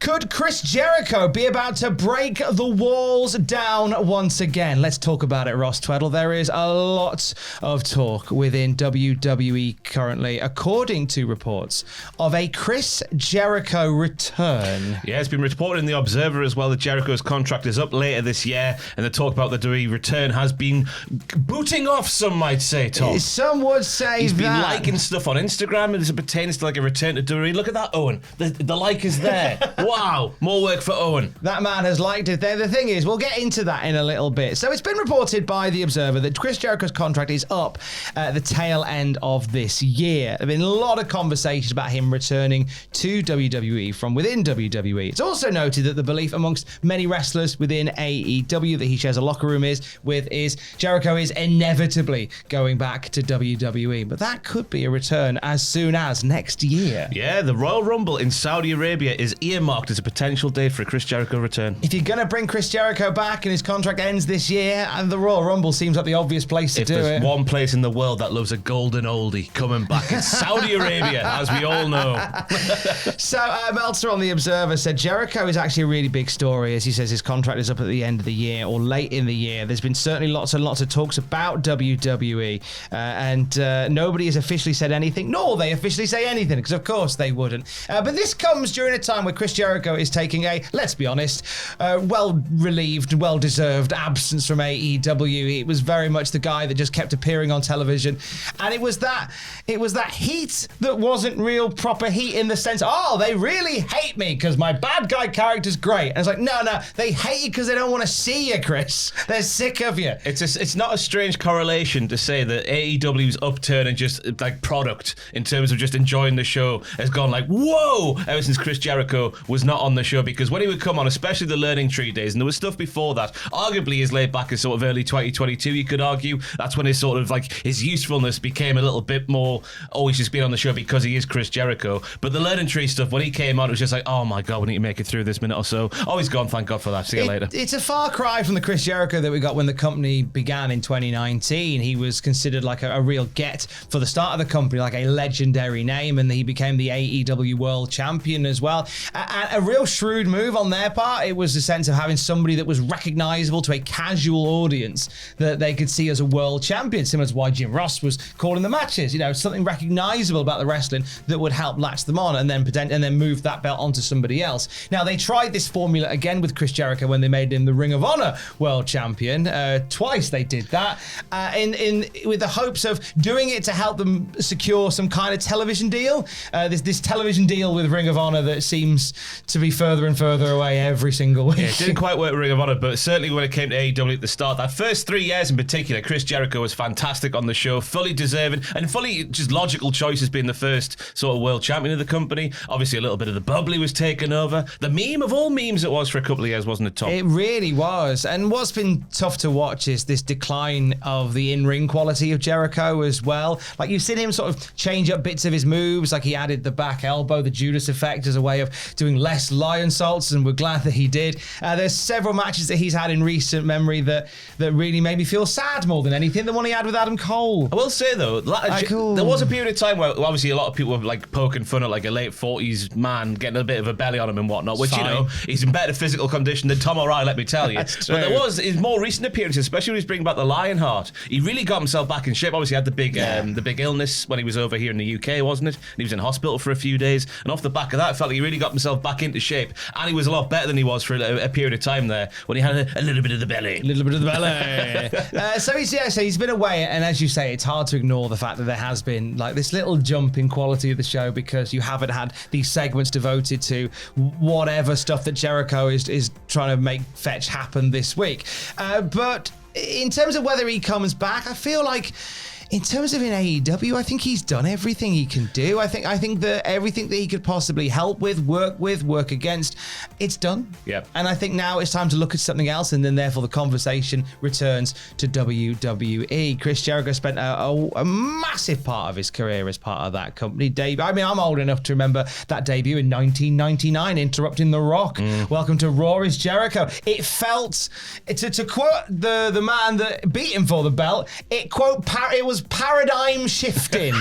Could Chris Jericho be about to break the walls down once again? Let's talk about it, Ross Tweddle. There is a lot of talk within WWE currently, according to reports, of a Chris Jericho return. Yeah, it's been reported in The Observer as well that Jericho's contract is up later this year, and the talk about the WWE return has been booting off, some might say, Tom. Some would say He's been that. liking stuff on Instagram as it pertains to like a return to WWE. Look at that, Owen. The like is there. Wow, more work for Owen. That man has liked it there. The thing is, we'll get into that in a little bit. So it's been reported by The Observer that Chris Jericho's contract is up at the tail end of this year. There have been a lot of conversations about him returning to WWE from within WWE. It's also noted that the belief amongst many wrestlers within AEW that he shares a locker room with is Jericho is inevitably going back to WWE. But that could be a return as soon as next year. Yeah, the Royal Rumble in Saudi Arabia is earmarked as a potential date for a Chris Jericho return. If you're going to bring Chris Jericho back and his contract ends this year, and the Royal Rumble seems like the obvious place to do it. If there's one place in the world that loves a golden oldie coming back, it's Saudi Arabia, as we all know. So Meltzer on The Observer said Jericho is actually a really big story, as he says his contract is up at the end of the year or late in the year. There's been certainly lots and lots of talks about WWE, and nobody has officially said anything, nor will they officially say anything, because of course they wouldn't. But this comes during a time where Chris Jericho is taking a, let's be honest, well-relieved, well-deserved absence from AEW. He was very much the guy that just kept appearing on television, and it was that heat that wasn't real proper heat in the sense, oh, they really hate me because my bad guy character's great. And it's like, no, they hate you because they don't want to see you, Chris. They're sick of you. It's not a strange correlation to say that AEW's upturn and just like product in terms of just enjoying the show has gone like, whoa, ever since Chris Jericho was not on the show, because when he would come on, especially the Learning Tree days, and there was stuff before that, arguably as laid back as sort of early 2022, you could argue, that's when his sort of like his usefulness became a little bit more, he's just been on the show because he is Chris Jericho. But the Learning Tree stuff, when he came on, it was just like, oh my God, we need to make it through this minute or so. Oh, he's gone, thank God for that. See you later. It's a far cry from the Chris Jericho that we got when the company began in 2019. He was considered like a real get for the start of the company, like a legendary name, and he became the AEW World Champion as well. A real shrewd move on their part. It was a sense of having somebody that was recognizable to a casual audience that they could see as a world champion, similar to why Jim Ross was calling the matches. You know, something recognizable about the wrestling that would help latch them on and then move that belt onto somebody else. Now, they tried this formula again with Chris Jericho when they made him the Ring of Honor World Champion. Twice they did that with the hopes of doing it to help them secure some kind of television deal. This television deal with Ring of Honor that seems to be further and further away every single week. Yeah, it didn't quite work with Ring of Honor, but certainly when it came to AEW at the start, that first 3 years in particular, Chris Jericho was fantastic on the show, fully deserving, and fully just logical choices being the first sort of world champion of the company. Obviously, a little bit of the bubbly was taken over. The meme of all memes it was for a couple of years, wasn't it, Tom? It really was. And what's been tough to watch is this decline of the in-ring quality of Jericho as well. Like, you've seen him sort of change up bits of his moves, like he added the back elbow, the Judas effect, as a way of doing less lion salts, and we're glad that he did. There's several matches that he's had in recent memory that really made me feel sad more than anything. The one he had with Adam Cole. I will say, though, there was a period of time where obviously a lot of people were like poking fun at like a late 40s man getting a bit of a belly on him and whatnot, which, you know, he's in better physical condition than Tom O'Reilly, let me tell you. But there was his more recent appearances, especially when he was bringing back the Lionheart. He really got himself back in shape. Obviously, he had the big illness when he was over here in the UK, wasn't it? And he was in hospital for a few days. And off the back of that, I felt like he really got himself back into shape. And he was a lot better than he was for a period of time there when he had a little bit of the belly. A little bit of the belly. So he's been away, and as you say, it's hard to ignore the fact that there has been like this little jump in quality of the show because you haven't had these segments devoted to whatever stuff that Jericho is trying to make fetch happen this week. But in terms of whether he comes back, I feel like in terms of in AEW, I think he's done everything he can do. I think that everything that he could possibly help with, work against, it's done. Yeah. And I think now it's time to look at something else, and then therefore the conversation returns to WWE. Chris Jericho spent a massive part of his career as part of that company. I mean, I'm old enough to remember that debut in 1999, interrupting The Rock. Welcome to Raw is Jericho. It felt, to quote the man that beat him for the belt, it was was paradigm shifting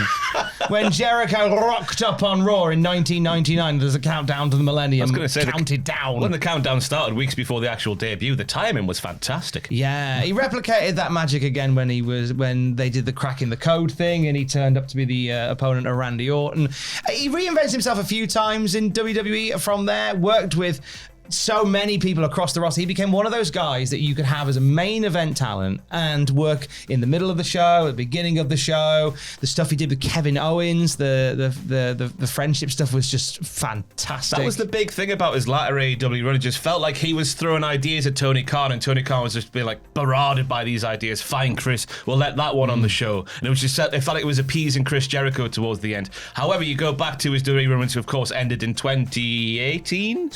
when Jericho rocked up on Raw in 1999 as a countdown to the millennium. I was going to say, counted down. When the countdown started weeks before the actual debut, the timing was fantastic. Yeah, he replicated that magic again when they did the cracking the code thing and he turned up to be the opponent of Randy Orton. He reinvented himself a few times in WWE from there, worked with so many people across the roster. He became one of those guys that you could have as a main event talent and work in the middle of the show, at the beginning of the show. The stuff he did with Kevin Owens, the friendship stuff was just fantastic. That was the big thing about his latter AEW run. It just felt like he was throwing ideas at Tony Khan, and Tony Khan was just being like barraged by these ideas. Fine, Chris, we'll let that one on the show. And it was just, it felt like it was appeasing Chris Jericho towards the end. However, you go back to his WWE run, which of course ended in 2018.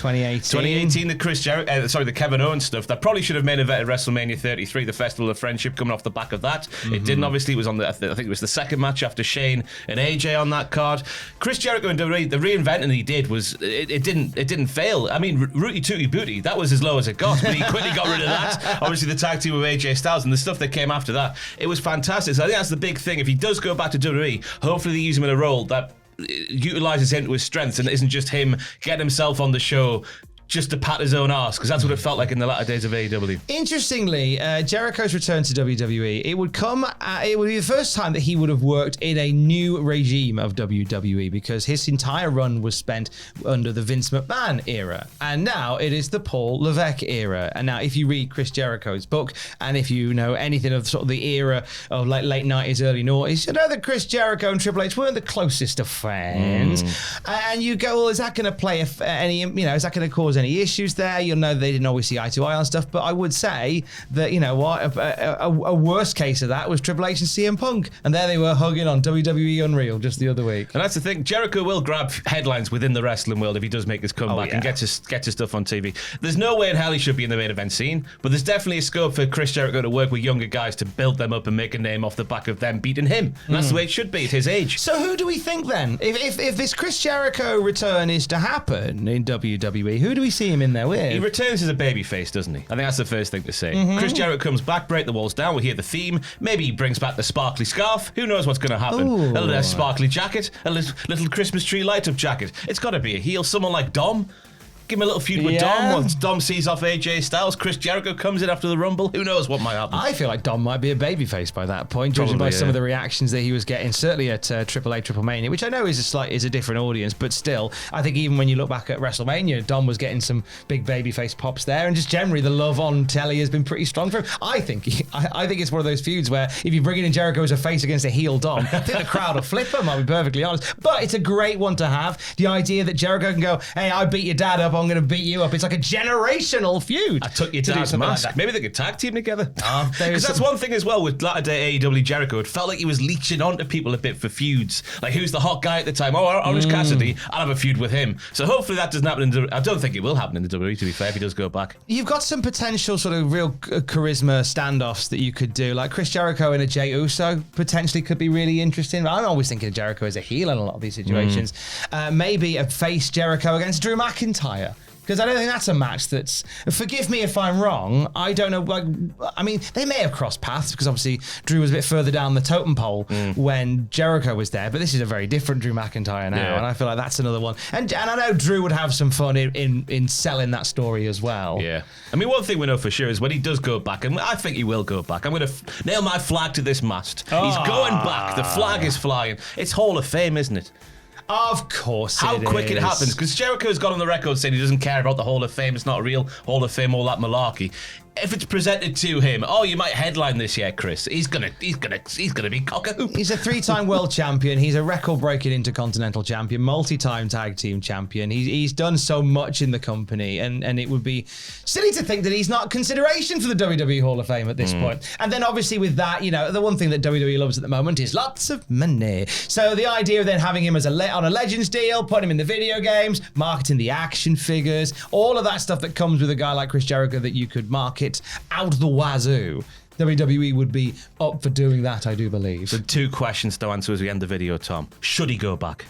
The Chris Jericho, the Kevin Owens stuff that probably should have main evented WrestleMania 33, the Festival of Friendship, coming off the back of that. It didn't. Obviously, it was on I think it was the second match after Shane and AJ on that card. Chris Jericho and WWE, the reinventing he did was it didn't fail. I mean, Rooty Tooty Booty, that was as low as it got, but he quickly got rid of that. Obviously, the tag team with AJ Styles and the stuff that came after that, it was fantastic. So I think that's the big thing. If he does go back to WWE, hopefully they use him in a role that utilizes him to his strengths and isn't just him getting himself on the show just to pat his own arse, because that's what it felt like in the latter days of AEW. Interestingly, Jericho's return to WWE, it would be the first time that he would have worked in a new regime of WWE, because his entire run was spent under the Vince McMahon era, and now it is the Paul Levesque era. And now, if you read Chris Jericho's book, and if you know anything of sort of the era of like late 90s, early 90s, you know that Chris Jericho and Triple H weren't the closest of friends. And you go, well, is that going to play is that going to cause any issues there? You'll know they didn't always see eye to eye on stuff, but I would say that, you know what, a worst case of that was Triple H and CM Punk, and there they were hugging on WWE Unreal just the other week. And that's the thing, Jericho will grab headlines within the wrestling world if he does make his comeback and get his stuff on TV. There's no way in hell he should be in the main event scene, but there's definitely a scope for Chris Jericho to work with younger guys to build them up and make a name off the back of them beating him. And that's the way it should be at his age. So who do we think then? If this Chris Jericho return is to happen in WWE, who do we see him in there with? He returns as a babyface, doesn't he? I think that's the first thing to say. Chris Jericho comes back, break the walls down, we hear the theme. Maybe he brings back the sparkly scarf. Who knows what's going to happen? Ooh. A little sparkly jacket, a little Christmas tree light-up jacket. It's got to be a heel, someone like Dom. Give him a little feud with Dom. Once Dom sees off AJ Styles, Chris Jericho comes in after the Rumble. Who knows what might happen? I feel like Dom might be a babyface by that point, judging by some of the reactions that he was getting, certainly at Triple Mania, which I know is a different audience, but still, I think even when you look back at WrestleMania, Dom was getting some big babyface pops there, and just generally the love on telly has been pretty strong for him. I think it's one of those feuds where if you bring in Jericho as a face against a heel Dom, I think the crowd will flip him, I'll be perfectly honest. But it's a great one to have. The idea that Jericho can go, hey, I beat your dad up, I'm going to beat you up. It's like a generational feud. I took your dad's mask. Like Maybe they could tag team together. Because that's one thing as well with latter day AEW Jericho. It felt like he was leeching onto people a bit for feuds. Like, who's the hot guy at the time? Oh, Orange Cassidy. I'll have a feud with him. So hopefully that doesn't happen in the... I don't think it will happen in the WWE, to be fair, if he does go back. You've got some potential sort of real charisma standoffs that you could do. Like Chris Jericho and a Jey Uso potentially could be really interesting. I'm always thinking of Jericho as a heel in a lot of these situations. Maybe a face Jericho against Drew McIntyre. Because I don't think that's a match that's... Forgive me if I'm wrong. I don't know. I mean, they may have crossed paths because obviously Drew was a bit further down the totem pole when Jericho was there. But this is a very different Drew McIntyre now. And I feel like that's another one. And I know Drew would have some fun in selling that story as well. Yeah. I mean, one thing we know for sure is when he does go back, and I think he will go back, I'm going to nail my flag to this mast. He's going back. The flag is flying. It's Hall of Fame, isn't it? Of course How quick it happens, because Jericho's got on the record saying he doesn't care about the Hall of Fame. It's not a real Hall of Fame, all that malarkey. If it's presented to him, you might headline this year, Chris. He's gonna be cock-a-hoop. He's a 3-time world champion. He's a record-breaking intercontinental champion, multi-time tag team champion. He's done so much in the company, and it would be silly to think that he's not consideration for the WWE Hall of Fame at this point. And then obviously with that, you know, the one thing that WWE loves at the moment is lots of money. So the idea of then having him as on a Legends deal, putting him in the video games, marketing the action figures, all of that stuff that comes with a guy like Chris Jericho that you could market out the wazoo. WWE would be up for doing that, I do believe. So 2 questions to answer as we end the video, Tom. Should he go back?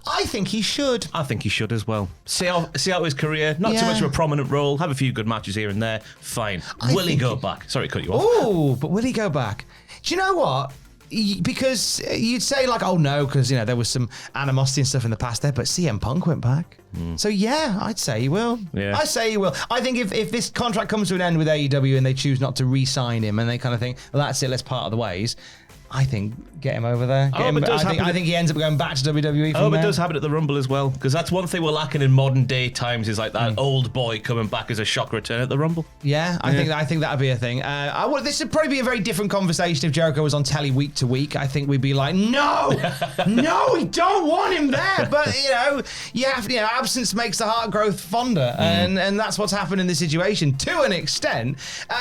I think he should. I think he should as well. See out his career. Not too much of a prominent role. Have a few good matches here and there. Fine. Will he go back? Sorry to cut you off. Oh, but will he go back? Do you know what? because you'd say like, oh no, because there was some animosity and stuff in the past there, but CM Punk went back. So yeah, I'd say he will. Yeah. I say he will. I think if this contract comes to an end with AEW and they choose not to re-sign him and they kind of think, well, that's it, let's part of the ways, I think get him over there. I think he ends up going back to WWE. I hope it does happen at the Rumble as well, because that's one thing we're lacking in modern day times is like that old boy coming back as a shock return at the Rumble. Yeah, I think that'd be a thing. This would probably be a very different conversation if Jericho was on telly week to week. I think we'd be like, no, we don't want him there. But absence makes the heart grow fonder, and that's what's happened in this situation to an extent.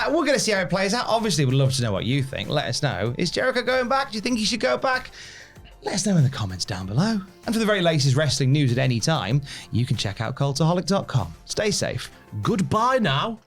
We're going to see how it plays out. Obviously, we'd love to know what you think. Let us know. Is Jericho going back? Do you think he should go back? Let us know in the comments down below. And for the very latest wrestling news at any time, you can check out Cultaholic.com. Stay safe. Goodbye now.